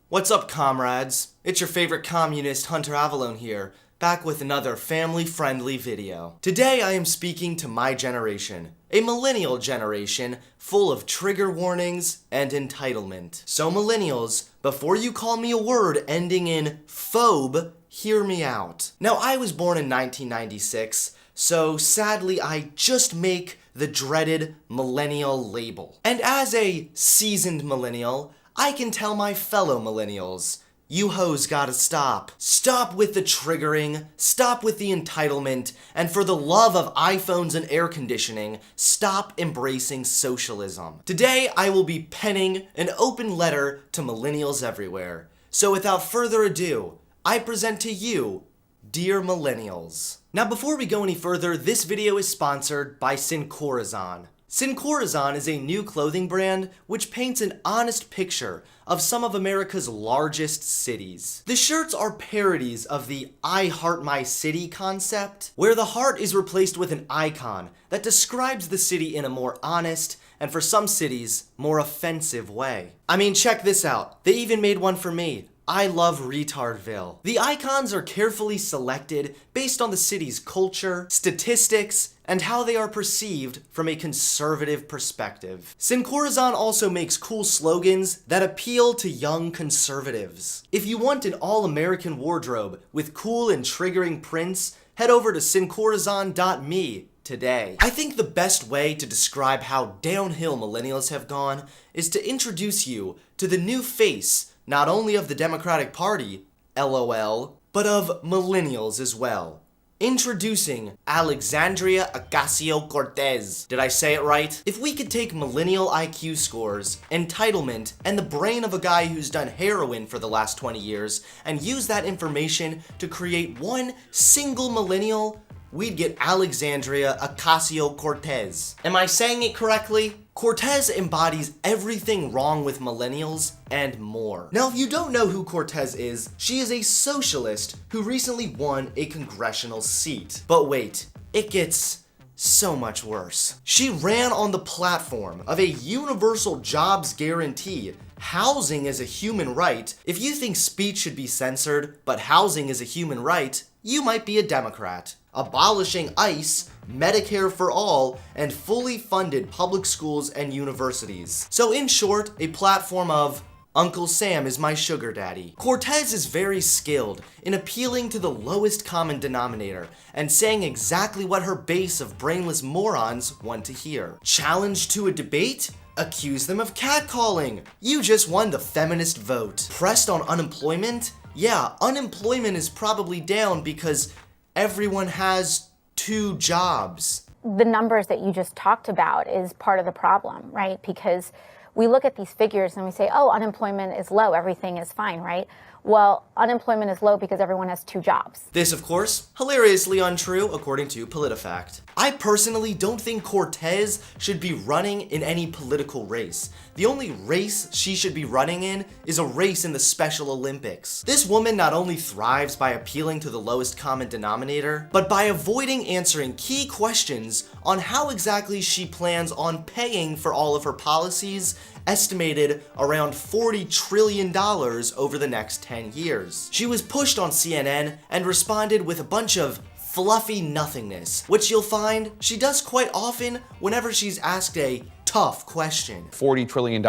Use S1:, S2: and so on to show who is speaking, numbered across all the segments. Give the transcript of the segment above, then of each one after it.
S1: What's up, comrades? It's your favorite communist Hunter Avalone here, back with another family-friendly video. Today I am speaking to my generation, a millennial generation full of trigger warnings and entitlement. So millennials, before you call me a word ending in phobe, hear me out. Now I was born in 1996, so sadly I just make the dreaded millennial label. And as a seasoned millennial, I can tell my fellow millennials, you hoes gotta stop. Stop with the triggering, stop with the entitlement, and for the love of iPhones and air conditioning, stop embracing socialism. Today, I will be penning an open letter to millennials everywhere. So without further ado, I present to you, dear millennials. Now before we go any further, this video is sponsored by Syncorazon. Syncorazon is a new clothing brand which paints an honest picture of some of America's largest cities. The shirts are parodies of the I Heart My City concept, where the heart is replaced with an icon that describes the city in a more honest, and for some cities, more offensive way. I mean, check this out. They even made one for me. I love Retardville. The icons are carefully selected based on the city's culture, statistics, and how they are perceived from a conservative perspective. Syncorazon also makes cool slogans that appeal to young conservatives. If you want an all-American wardrobe with cool and triggering prints, head over to syncorazon.me today. I think the best way to describe how downhill millennials have gone is to introduce you to the new face not only of the Democratic Party, LOL, but of millennials as well. Introducing Alexandria Ocasio-Cortez. Did I say it right? If we could take millennial IQ scores, entitlement, and the brain of a guy who's done heroin for the last 20 years, and use that information to create one single millennial, we'd get Alexandria Ocasio-Cortez. Am I saying it correctly? Cortez embodies everything wrong with millennials and more. Now, if you don't know who Cortez is, she is a socialist who recently won a congressional seat. But wait, it gets so much worse. She ran on the platform of a universal jobs guarantee. Housing is a human right. If you think speech should be censored, but housing is a human right, you might be a Democrat. Abolishing ICE, Medicare for all, and fully funded public schools and universities. So in short, a platform of Uncle Sam is my sugar daddy. Cortez is very skilled in appealing to the lowest common denominator and saying exactly what her base of brainless morons want to hear. Challenged to a debate? Accuse them of catcalling. You just won the feminist vote. Pressed on unemployment? Yeah, unemployment is probably down because everyone has 2 jobs.
S2: The numbers that you just talked about is part of the problem, right? Because we look at these figures and we say, oh, unemployment is low, everything is fine, right? Well, unemployment is low because everyone has 2 jobs.
S1: This, of course, hilariously untrue according to PolitiFact. I personally don't think Cortez should be running in any political race. The only race she should be running in is a race in the Special Olympics. This woman not only thrives by appealing to the lowest common denominator, but by avoiding answering key questions on how exactly she plans on paying for all of her policies, estimated around $40 trillion over the next 10 years. She was pushed on CNN and responded with a bunch of fluffy nothingness, which you'll find she does quite often whenever she's asked a tough question.
S3: $40 trillion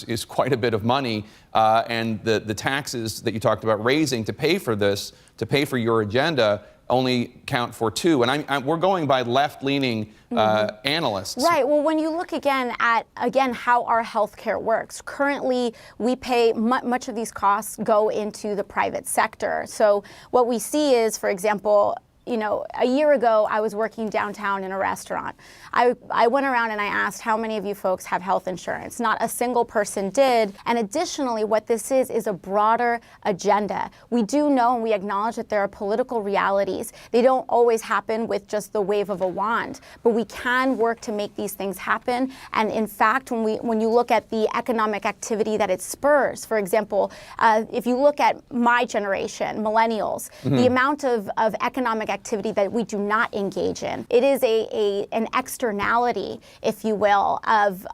S3: is quite a bit of money, and the taxes that you talked about raising to pay for this, to pay for your agenda, only count for 2. And we're going by left-leaning analysts.
S2: Right. Well, when you look again at how our healthcare works, currently we pay much of these costs go into the private sector. So what we see is, for example, you know, a year ago, I was working downtown in a restaurant. I went around and I asked how many of you folks have health insurance. Not a single person did. And additionally, what this is a broader agenda. We do know and we acknowledge that there are political realities. They don't always happen with just the wave of a wand, but we can work to make these things happen. And in fact, when you look at the economic activity that it spurs, for example, if you look at my generation, millennials, the amount of economic activity that we do not engage in. It is an externality, if you will, of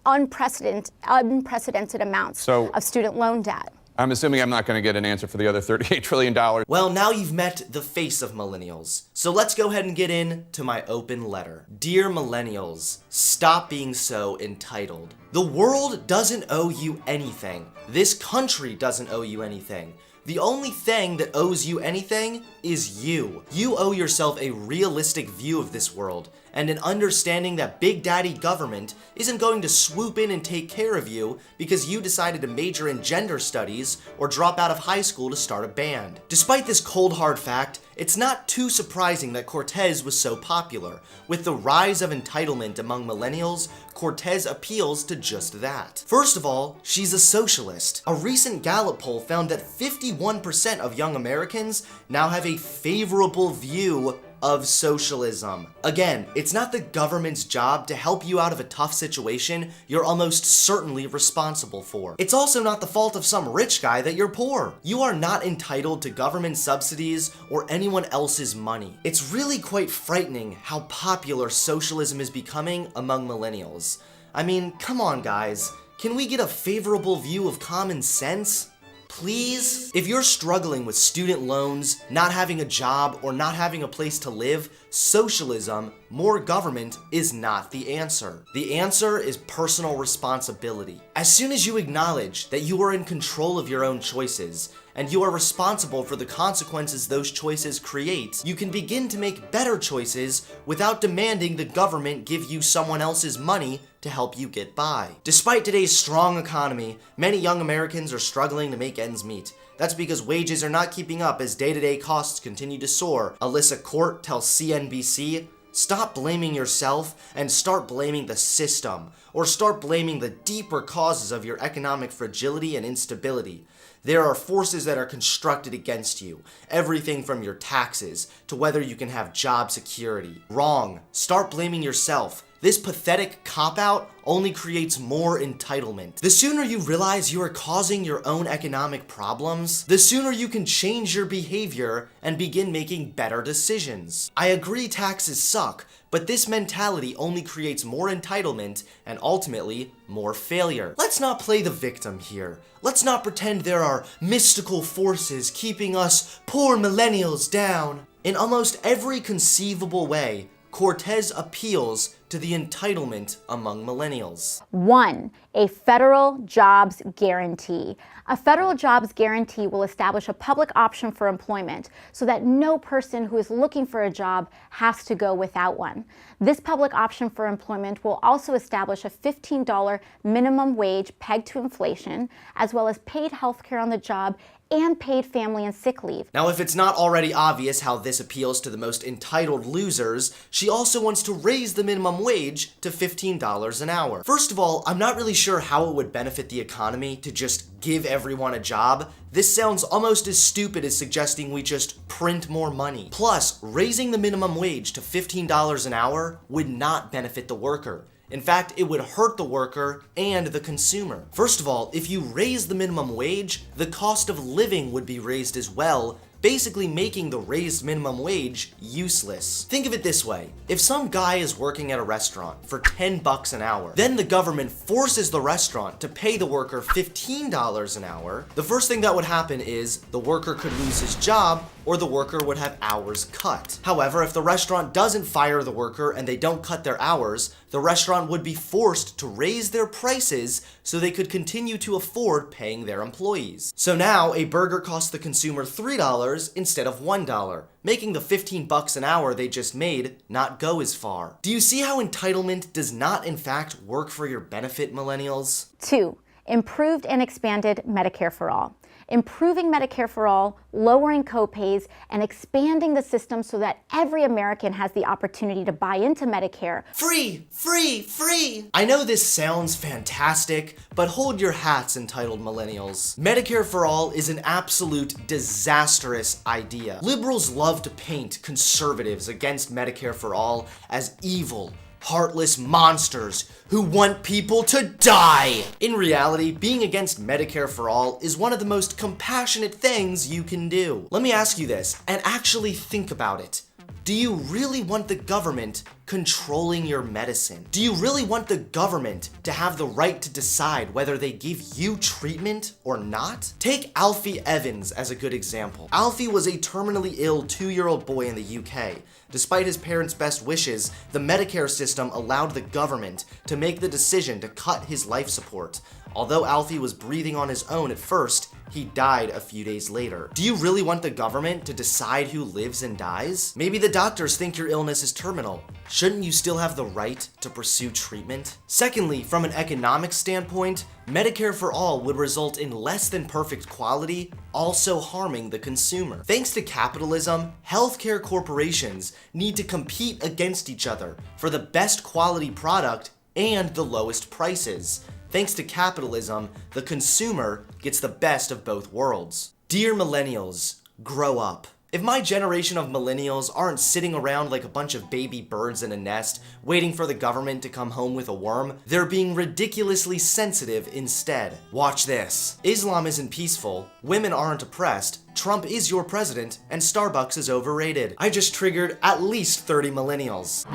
S2: unprecedented amounts of student loan debt.
S3: I'm assuming I'm not going to get an answer for the other $38 trillion.
S1: Well, now you've met the face of millennials. So let's go ahead and get into my open letter. Dear millennials, stop being so entitled. The world doesn't owe you anything. This country doesn't owe you anything. The only thing that owes you anything is you. You owe yourself a realistic view of this world and an understanding that Big Daddy government isn't going to swoop in and take care of you because you decided to major in gender studies or drop out of high school to start a band. Despite this cold hard fact, it's not too surprising that Cortez was so popular. With the rise of entitlement among millennials, Cortez appeals to just that. First of all, she's a socialist. A recent Gallup poll found that 51% of young Americans now have a favorable view of socialism. Again, it's not the government's job to help you out of a tough situation you're almost certainly responsible for. It's also not the fault of some rich guy that you're poor. You are not entitled to government subsidies or anyone else's money. It's really quite frightening how popular socialism is becoming among millennials. I mean, come on guys, can we get a favorable view of common sense? Please? If you're struggling with student loans, not having a job, or not having a place to live, socialism, more government, is not the answer. The answer is personal responsibility. As soon as you acknowledge that you are in control of your own choices, and you are responsible for the consequences those choices create, you can begin to make better choices without demanding the government give you someone else's money to help you get by. Despite today's strong economy, many young Americans are struggling to make ends meet. That's because wages are not keeping up as day-to-day costs continue to soar. Alyssa Court tells CNBC, "Stop blaming yourself and start blaming the system, or start blaming the deeper causes of your economic fragility and instability. There are forces that are constructed against you, everything from your taxes to whether you can have job security. Wrong. Start blaming yourself. This pathetic cop-out only creates more entitlement. The sooner you realize you are causing your own economic problems, the sooner you can change your behavior and begin making better decisions. I agree taxes suck, but this mentality only creates more entitlement and ultimately more failure. Let's not play the victim here. Let's not pretend there are mystical forces keeping us poor millennials down. In almost every conceivable way, Cortez appeals to the entitlement among millennials.
S2: 1. A federal jobs guarantee. A federal jobs guarantee will establish a public option for employment so that no person who is looking for a job has to go without one. This public option for employment will also establish a $15 minimum wage pegged to inflation, as well as paid health care on the job and paid family and sick leave.
S1: Now, if it's not already obvious how this appeals to the most entitled losers, she also wants to raise the minimum wage to $15 an hour. First of all, I'm not really sure how it would benefit the economy to just give everyone a job. This sounds almost as stupid as suggesting we just print more money. Plus, raising the minimum wage to $15 an hour would not benefit the worker. In fact, it would hurt the worker and the consumer. First of all, if you raise the minimum wage, the cost of living would be raised as well, basically making the raised minimum wage useless. Think of it this way. If some guy is working at a restaurant for $10 an hour, then the government forces the restaurant to pay the worker $15 an hour, the first thing that would happen is the worker could lose his job or the worker would have hours cut. However, if the restaurant doesn't fire the worker and they don't cut their hours, the restaurant would be forced to raise their prices so they could continue to afford paying their employees. So now a burger costs the consumer $3 instead of $1, making the $15 an hour they just made not go as far. Do you see how entitlement does not in fact work for your benefit, millennials?
S2: 2. Improved and expanded Medicare for all. Improving Medicare for all, lowering copays, and expanding the system so that every American has the opportunity to buy into Medicare.
S1: Free, free, free! I know this sounds fantastic, but hold your hats, entitled millennials. Medicare for all is an absolute disastrous idea. Liberals love to paint conservatives against Medicare for all as evil, heartless monsters who want people to die. In reality, being against Medicare for all is one of the most compassionate things you can do. Let me ask you this, and actually think about it. Do you really want the government controlling your medicine? Do you really want the government to have the right to decide whether they give you treatment or not? Take Alfie Evans as a good example. Alfie was a terminally ill 2-year-old boy in the UK. Despite his parents' best wishes, the Medicare system allowed the government to make the decision to cut his life support. Although Alfie was breathing on his own at first, he died a few days later. Do you really want the government to decide who lives and dies? Maybe the doctors think your illness is terminal. Shouldn't you still have the right to pursue treatment? Secondly, from an economic standpoint, Medicare for all would result in less than perfect quality, also harming the consumer. Thanks to capitalism, healthcare corporations need to compete against each other for the best quality product and the lowest prices. Thanks to capitalism, the consumer gets the best of both worlds. Dear millennials, grow up. If my generation of millennials aren't sitting around like a bunch of baby birds in a nest, waiting for the government to come home with a worm, they're being ridiculously sensitive instead. Watch this. Islam isn't peaceful, women aren't oppressed, Trump is your president, and Starbucks is overrated. I just triggered at least 30 millennials.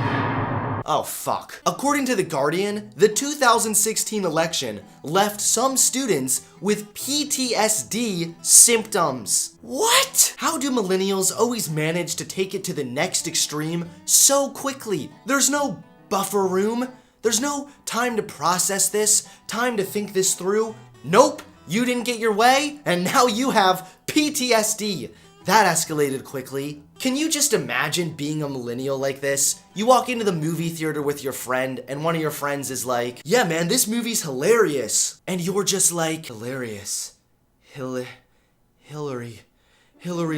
S1: Oh fuck. According to The Guardian, the 2016 election left some students with PTSD symptoms. What? How do millennials always manage to take it to the next extreme so quickly? There's no buffer room. There's no time to process this, time to think this through. Nope, you didn't get your way, and now you have PTSD. That escalated quickly. Can you just imagine being a millennial like this? You walk into the movie theater with your friend, and one of your friends is like, yeah man, this movie's hilarious. And you're just like, hilarious. Hillary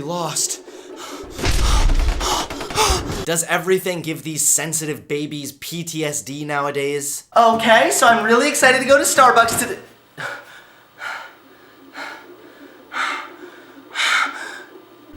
S1: lost. Does everything give these sensitive babies PTSD nowadays? Okay, so I'm really excited to go to Starbucks today.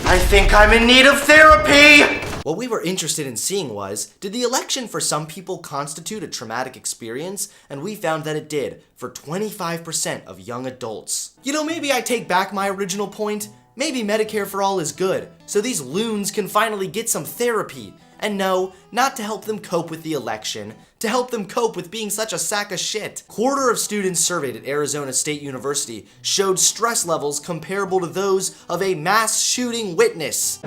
S1: I think I'm in need of therapy! What we were interested in seeing was, did the election for some people constitute a traumatic experience? And we found that it did, for 25% of young adults. You know, maybe I take back my original point. Maybe Medicare for all is good, so these loons can finally get some therapy. And no, not to help them cope with the election, to help them cope with being such a sack of shit. Quarter of students surveyed at Arizona State University showed stress levels comparable to those of a mass shooting witness.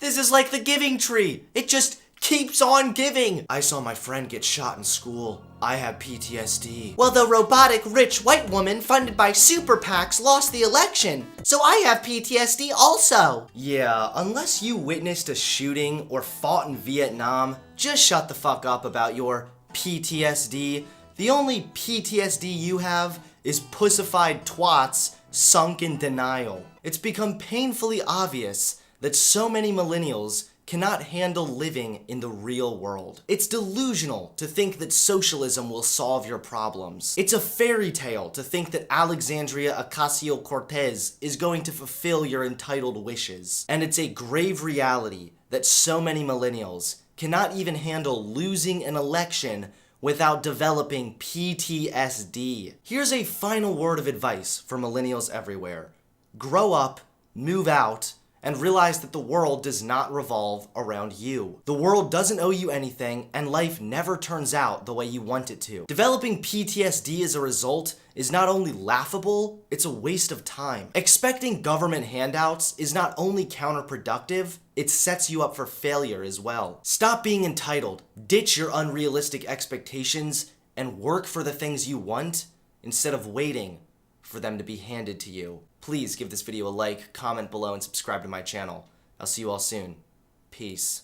S1: This is like the giving tree. It just keeps on giving. I saw my friend get shot in school. I have PTSD. Well, the robotic rich white woman funded by super PACs lost the election, so I have PTSD also. Yeah, unless you witnessed a shooting or fought in Vietnam, just shut the fuck up about your PTSD. The only PTSD you have is pussified twats sunk in denial. It's become painfully obvious that so many millennials cannot handle living in the real world. It's delusional to think that socialism will solve your problems. It's a fairy tale to think that Alexandria Ocasio-Cortez is going to fulfill your entitled wishes. And it's a grave reality that so many millennials cannot even handle losing an election without developing PTSD. Here's a final word of advice for millennials everywhere. Grow up, move out, and realize that the world does not revolve around you. The world doesn't owe you anything, and life never turns out the way you want it to. Developing PTSD as a result is not only laughable, it's a waste of time. Expecting government handouts is not only counterproductive, it sets you up for failure as well. Stop being entitled, ditch your unrealistic expectations, and work for the things you want instead of waiting for them to be handed to you. Please give this video a like, comment below, and subscribe to my channel. I'll see you all soon. Peace.